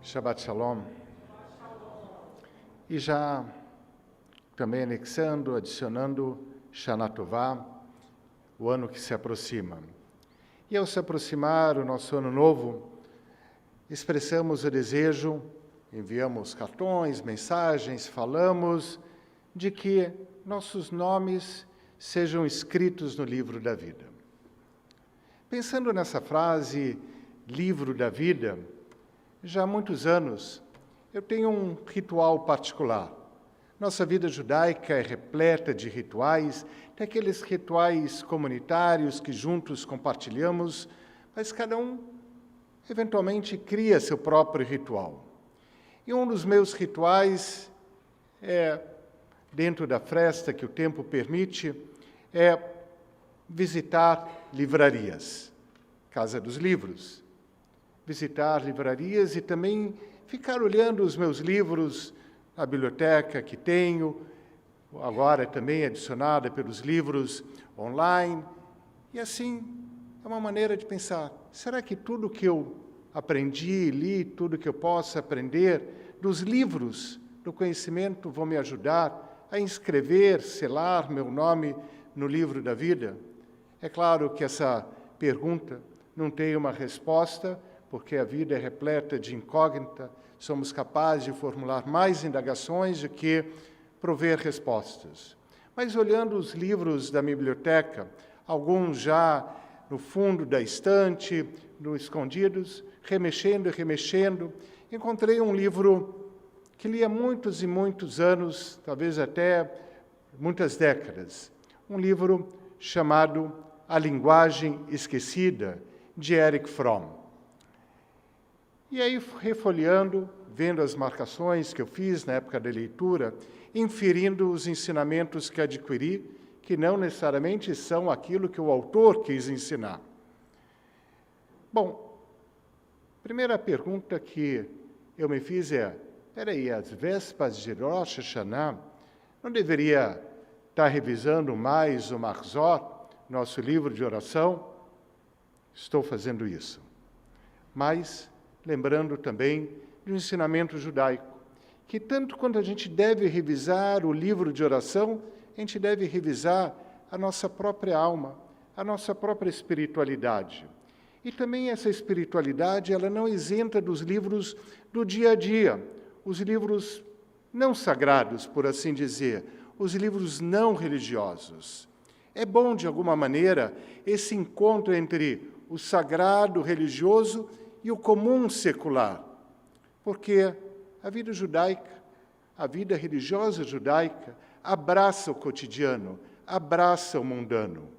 Shabbat Shalom. E já também anexando, adicionando Shana Tová, o ano que se aproxima. E ao se aproximar o nosso ano novo, expressamos o desejo, enviamos cartões, mensagens, falamos de que nossos nomes sejam escritos no livro da vida. Pensando nessa frase, livro da vida, já há muitos anos eu tenho um ritual particular. Nossa vida judaica é repleta de rituais, tem aqueles rituais comunitários que juntos compartilhamos, mas cada um eventualmente cria seu próprio ritual. E um dos meus rituais dentro da fresta que o tempo permite, é visitar livrarias, Casa dos Livros. Visitar livrarias e também ficar olhando os meus livros, a biblioteca que tenho, agora também adicionada pelos livros online. E assim, é uma maneira de pensar, será que tudo que eu aprendi, li, tudo que eu possa aprender dos livros do conhecimento vão me ajudar a inscrever, selar meu nome no livro da vida? É claro que essa pergunta não tem uma resposta, porque a vida é repleta de incógnita, somos capazes de formular mais indagações do que prover respostas. Mas olhando os livros da biblioteca, alguns já no fundo da estante, no escondidos, remexendo, encontrei um livro que li há muitos e muitos anos, talvez até muitas décadas. Um livro chamado A Linguagem Esquecida, de Erich Fromm. E aí, refolheando, vendo as marcações que eu fiz na época da leitura, inferindo os ensinamentos que adquiri, que não necessariamente são aquilo que o autor quis ensinar. Bom, primeira pergunta que eu me fiz é, peraí, às vésperas de Rosh Hashanah, não deveria estar revisando mais o Mahzor, nosso livro de oração? Estou fazendo isso. Mas lembrando também de um ensinamento judaico, que tanto quanto a gente deve revisar o livro de oração, a gente deve revisar a nossa própria alma, a nossa própria espiritualidade. E também essa espiritualidade, ela não isenta dos livros do dia a dia, os livros não sagrados, por assim dizer, os livros não religiosos. É bom, de alguma maneira, esse encontro entre o sagrado religioso e o comum secular, porque a vida judaica, a vida religiosa judaica, abraça o cotidiano, abraça o mundano.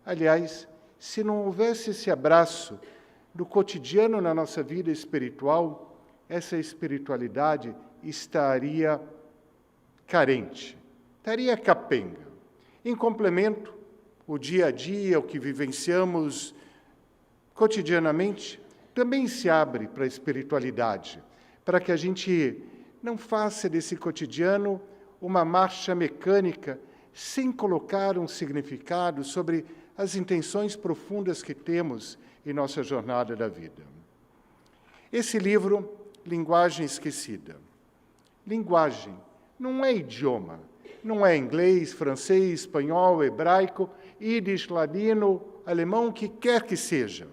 Aliás, se não houvesse esse abraço do cotidiano na nossa vida espiritual, essa espiritualidade estaria carente, estaria capenga. Em complemento, o dia a dia, o que vivenciamos cotidianamente, também se abre para a espiritualidade, para que a gente não faça desse cotidiano uma marcha mecânica, sem colocar um significado sobre as intenções profundas que temos em nossa jornada da vida. Esse livro, Linguagem Esquecida. Linguagem não é idioma, não é inglês, francês, espanhol, hebraico, ídis, ladino, alemão, o que quer que seja.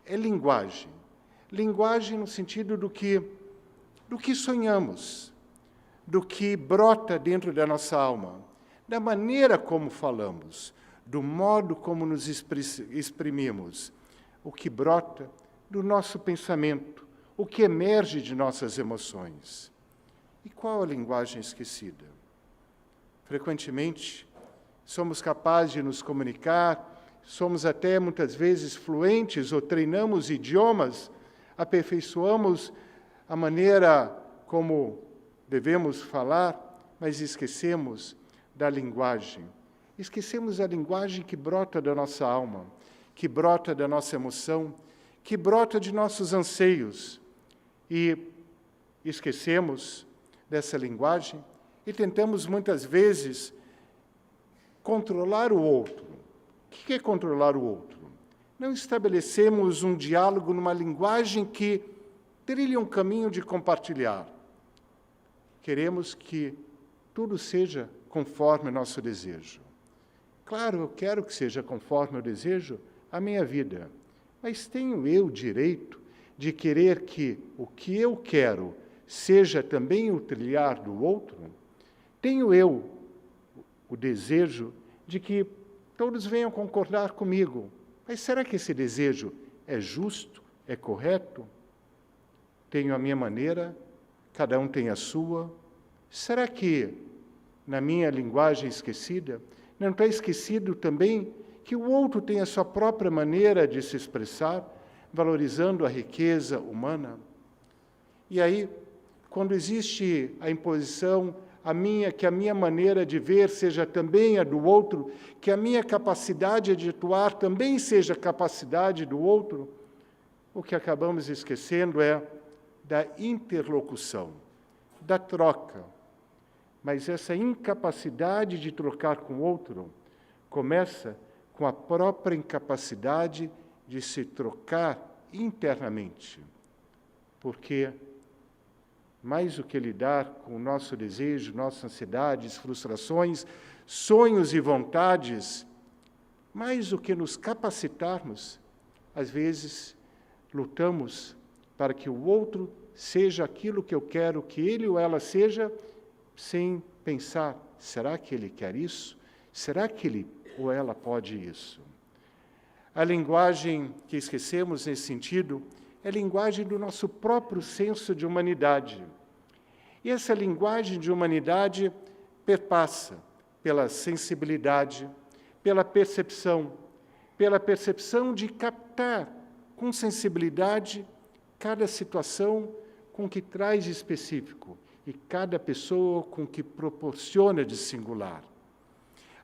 É linguagem. Linguagem no sentido do que sonhamos, do que brota dentro da nossa alma, da maneira como falamos, do modo como nos exprimimos, o que brota do nosso pensamento, o que emerge de nossas emoções. E qual a linguagem esquecida? Frequentemente, somos capazes de nos comunicar, somos até muitas vezes fluentes ou treinamos idiomas, aperfeiçoamos a maneira como devemos falar, mas esquecemos da linguagem. Esquecemos a linguagem que brota da nossa alma, que brota da nossa emoção, que brota de nossos anseios. E esquecemos dessa linguagem e tentamos muitas vezes controlar o outro. O que é controlar o outro? Não estabelecemos um diálogo numa linguagem que trilha um caminho de compartilhar. Queremos que tudo seja conforme o nosso desejo. Claro, eu quero que seja conforme o desejo a minha vida, mas tenho eu direito de querer que o que eu quero seja também o trilhar do outro? Tenho eu o desejo de que todos venham concordar comigo, mas será que esse desejo é justo, é correto? Tenho a minha maneira, cada um tem a sua. Será que, na minha linguagem esquecida, não está esquecido também que o outro tem a sua própria maneira de se expressar, valorizando a riqueza humana? E aí, quando existe a imposição, que a minha maneira de ver seja também a do outro, que a minha capacidade de atuar também seja a capacidade do outro, o que acabamos esquecendo é da interlocução, da troca. Mas essa incapacidade de trocar com o outro começa com a própria incapacidade de se trocar internamente. Porque mais do que lidar com o nosso desejo, nossas ansiedades, frustrações, sonhos e vontades, mais do que nos capacitarmos, às vezes lutamos para que o outro seja aquilo que eu quero que ele ou ela seja, sem pensar, será que ele quer isso? Será que ele ou ela pode isso? A linguagem que esquecemos nesse sentido é a linguagem do nosso próprio senso de humanidade. E essa linguagem de humanidade perpassa pela sensibilidade, pela percepção de captar com sensibilidade cada situação com que traz de específico e cada pessoa com que proporciona de singular.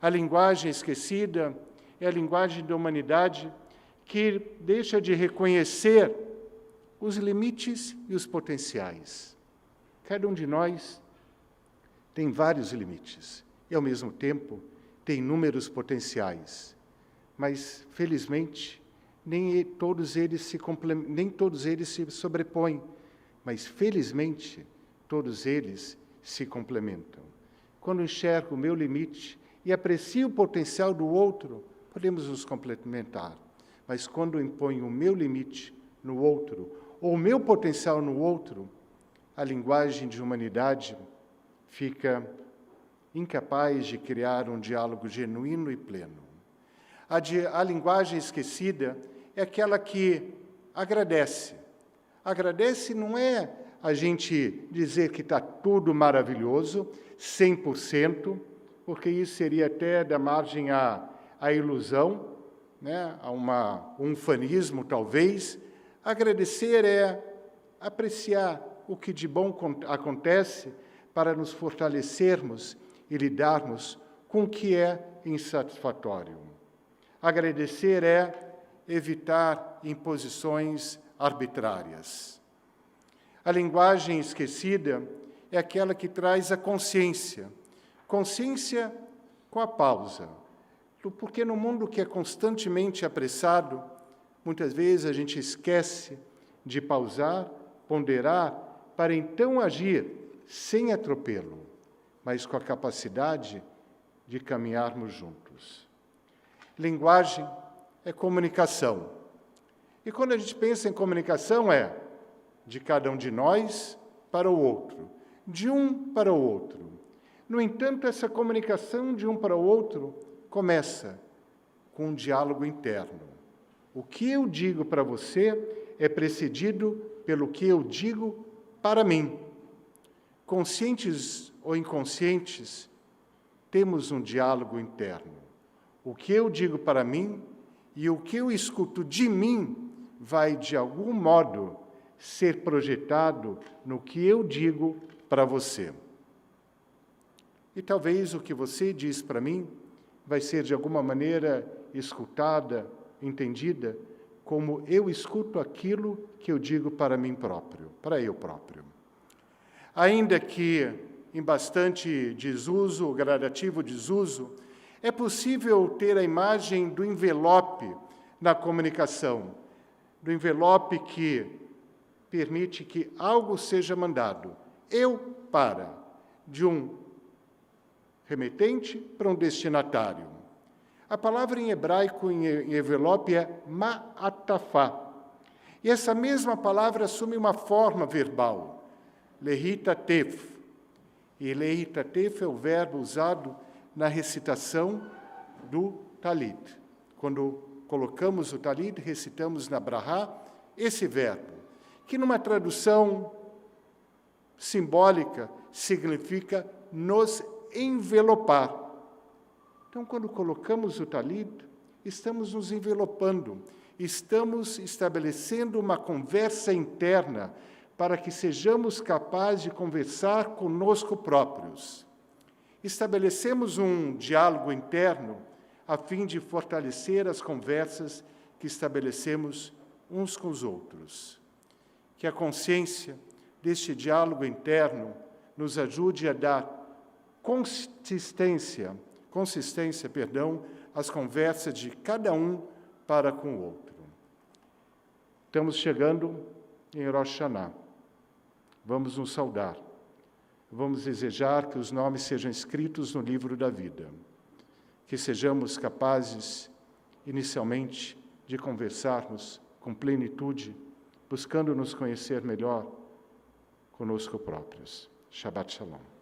A linguagem esquecida é a linguagem da humanidade que deixa de reconhecer os limites e os potenciais. Cada um de nós tem vários limites e, ao mesmo tempo, tem inúmeros potenciais. Mas, felizmente, nem todos eles se sobrepõem, mas, felizmente, todos eles se complementam. Quando enxergo o meu limite e aprecio o potencial do outro, podemos nos complementar. Mas quando imponho o meu limite no outro, ou o meu potencial no outro, a linguagem de humanidade fica incapaz de criar um diálogo genuíno e pleno. A linguagem esquecida é aquela que agradece. Agradece não é a gente dizer que está tudo maravilhoso, 100%, porque isso seria até dar margem à ilusão, né? A um fanismo, talvez. Agradecer é apreciar o que de bom acontece para nos fortalecermos e lidarmos com o que é insatisfatório. Agradecer é evitar imposições arbitrárias. A linguagem esquecida é aquela que traz a consciência. Consciência com a pausa. Porque no mundo que é constantemente apressado, muitas vezes a gente esquece de pausar, ponderar, para então agir sem atropelo, mas com a capacidade de caminharmos juntos. Linguagem é comunicação. E quando a gente pensa em comunicação, é de cada um de nós para o outro, de um para o outro. No entanto, essa comunicação de um para o outro começa com um diálogo interno. O que eu digo para você é precedido pelo que eu digo para mim. Conscientes ou inconscientes, temos um diálogo interno. O que eu digo para mim e o que eu escuto de mim vai, de algum modo, ser projetado no que eu digo para você. E talvez o que você diz para mim vai ser, de alguma maneira, escutada, entendida, como eu escuto aquilo que eu digo para mim próprio, para eu próprio. Ainda que em bastante desuso, gradativo desuso, é possível ter a imagem do envelope na comunicação, do envelope que permite que algo seja mandado, de um remetente para um destinatário. A palavra em hebraico, em envelope, é ma'atafá. E essa mesma palavra assume uma forma verbal, lehitatef. E lehitatef é o verbo usado na recitação do talit. Quando colocamos o talit, recitamos na brahá esse verbo, que numa tradução simbólica significa nos envelopar. Então, quando colocamos o talit, estamos nos envelopando, estamos estabelecendo uma conversa interna para que sejamos capazes de conversar conosco próprios. Estabelecemos um diálogo interno a fim de fortalecer as conversas que estabelecemos uns com os outros. Que a consciência deste diálogo interno nos ajude a dar consistência, às conversas de cada um para com o outro. Estamos chegando em Rosh Hashanah. Vamos nos saudar. Vamos desejar que os nomes sejam escritos no livro da vida. Que sejamos capazes, inicialmente, de conversarmos com plenitude, buscando nos conhecer melhor conosco próprios. Shabbat Shalom.